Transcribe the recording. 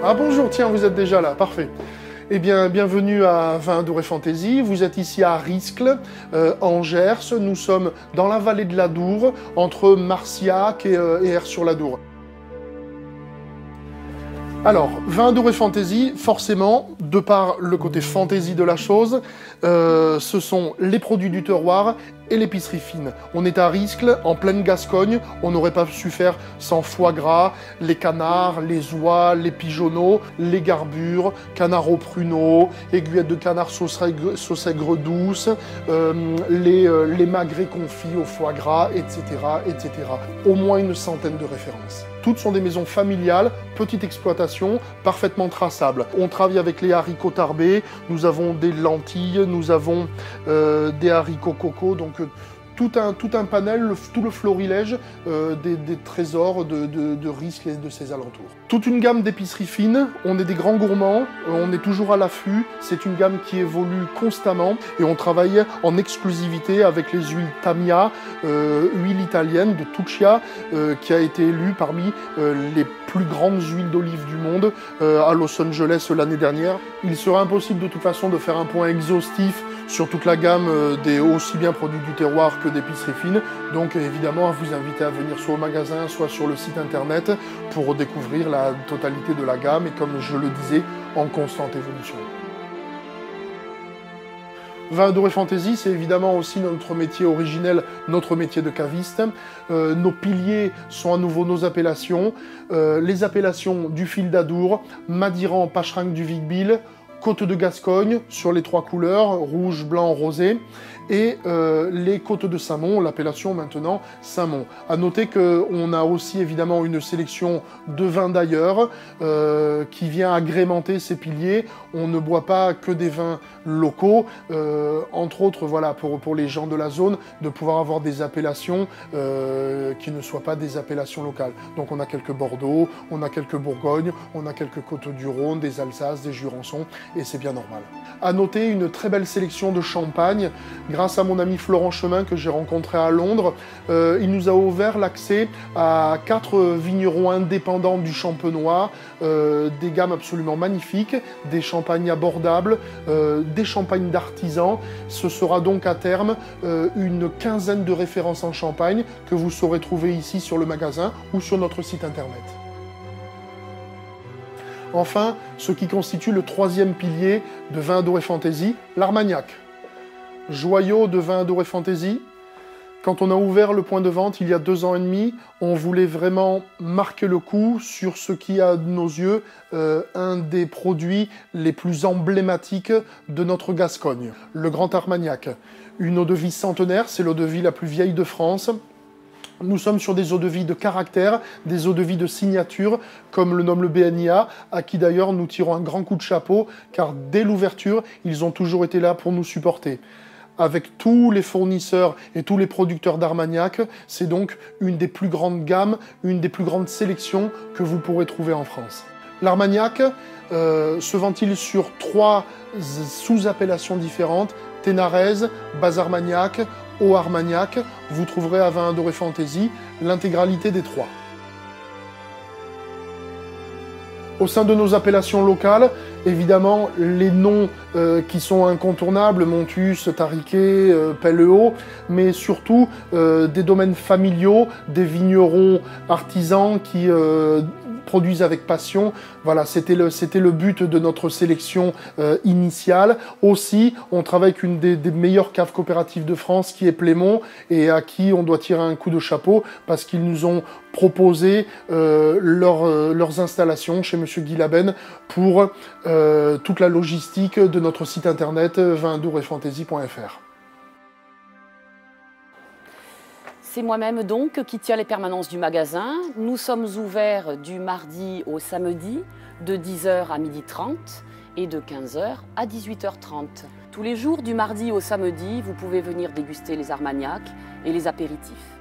Ah bonjour, tiens, vous êtes déjà là, parfait. Eh bien, bienvenue à Vins Adour et Fantaisie. Vous êtes ici à Riscle, en Gers. Nous sommes dans la vallée de l'Adour, entre Marciac et Aire-sur-l'Adour. Alors, Vins Adour et Fantaisie, forcément, de par le côté fantaisie de la chose, ce sont les produits du terroir et l'épicerie fine. On est à Riscle, en pleine Gascogne, on n'aurait pas su faire sans foie gras, les canards, les oies, les pigeonneaux, les garbures, canards au pruneau, aiguillettes de canard sauce aigre douce, les magrets confits au foie gras, etc., etc. Au moins une centaine de références. Toutes sont des maisons familiales, petite exploitation, parfaitement traçables. On travaille avec les haricots tarbés, nous avons des lentilles, nous avons des haricots coco, donc tout un panel, tout le florilège des trésors de Riscle et de ses alentours. Toute une gamme d'épiceries fines, on est des grands gourmands, on est toujours à l'affût, c'est une gamme qui évolue constamment et on travaille en exclusivité avec les huiles Tamia, huile italienne de Tuccia, qui a été élue parmi les plus grandes huiles d'olive du monde à Los Angeles l'année dernière. Il sera impossible de toute façon de faire un point exhaustif sur toute la gamme des aussi bien produits du terroir que d'épicerie fine. Donc évidemment, à vous inviter à venir soit au magasin, soit sur le site internet pour découvrir la totalité de la gamme et comme je le disais, en constante évolution. Vins Adour et Fantaisie, c'est évidemment aussi notre métier originel, notre métier de caviste. Nos piliers sont à nouveau nos appellations. Les appellations du Fil d'Adour, Madiran, Pacheringue du Vic-Bilh, Côte de Gascogne, sur les trois couleurs, rouge, blanc, rosé, et les côtes de Saint-Mond, l'appellation maintenant Saint-Mond. À noter qu'on a aussi évidemment une sélection de vins d'ailleurs qui vient agrémenter ces piliers. On ne boit pas que des vins locaux, entre autres voilà, pour les gens de la zone, de pouvoir avoir des appellations qui ne soient pas des appellations locales. Donc on a quelques Bordeaux, on a quelques Bourgogne, on a quelques Côtes-du-Rhône, des Alsaces, des Jurançons, et c'est bien normal. À noter une très belle sélection de champagne, grâce à mon ami Florent Chemin que j'ai rencontré à Londres. Il nous a ouvert l'accès à 4 vignerons indépendants du Champenois, des gammes absolument magnifiques, des champagnes abordables, des champagnes d'artisans. Ce sera donc à terme une quinzaine de références en champagne que vous saurez trouver ici sur le magasin ou sur notre site internet. Enfin, ce qui constitue le troisième pilier de Vins Adour et Fantaisie, l'Armagnac. Joyau de Vins Adour et Fantaisie. Quand on a ouvert le point de vente il y a 2 ans et demi, on voulait vraiment marquer le coup sur ce qui, à nos yeux, un des produits les plus emblématiques de notre Gascogne, le Grand Armagnac. Une eau-de-vie centenaire, c'est l'eau-de-vie la plus vieille de France. Nous sommes sur des eaux-de-vie de caractère, des eaux-de-vie de signature, comme le nomme le BNIA, à qui d'ailleurs nous tirons un grand coup de chapeau, car dès l'ouverture, ils ont toujours été là pour nous supporter. Avec tous les fournisseurs et tous les producteurs d'Armagnac, c'est donc une des plus grandes gammes, une des plus grandes sélections que vous pourrez trouver en France. L'Armagnac se ventile sur 3 sous-appellations différentes, Ténarèse, Bas-Armagnac, Haut-Armagnac. Vous trouverez à Vins Adour et Fantaisie l'intégralité des 3. Au sein de nos appellations locales, évidemment, les noms qui sont incontournables, Montus, Tariquet, Pellehaut, mais surtout des domaines familiaux, des vignerons artisans qui produisent avec passion. Voilà, c'était le but de notre sélection initiale. Aussi, on travaille avec une des meilleures caves coopératives de France, qui est Plémont, et à qui on doit tirer un coup de chapeau, parce qu'ils nous ont proposé leurs installations chez Monsieur Guy Laben pour toute la logistique de notre site internet vinsadourefantaisie.fr. C'est moi-même donc qui tiens les permanences du magasin. Nous sommes ouverts du mardi au samedi de 10h à 12h30 et de 15h à 18h30. Tous les jours du mardi au samedi, vous pouvez venir déguster les armagnacs et les apéritifs.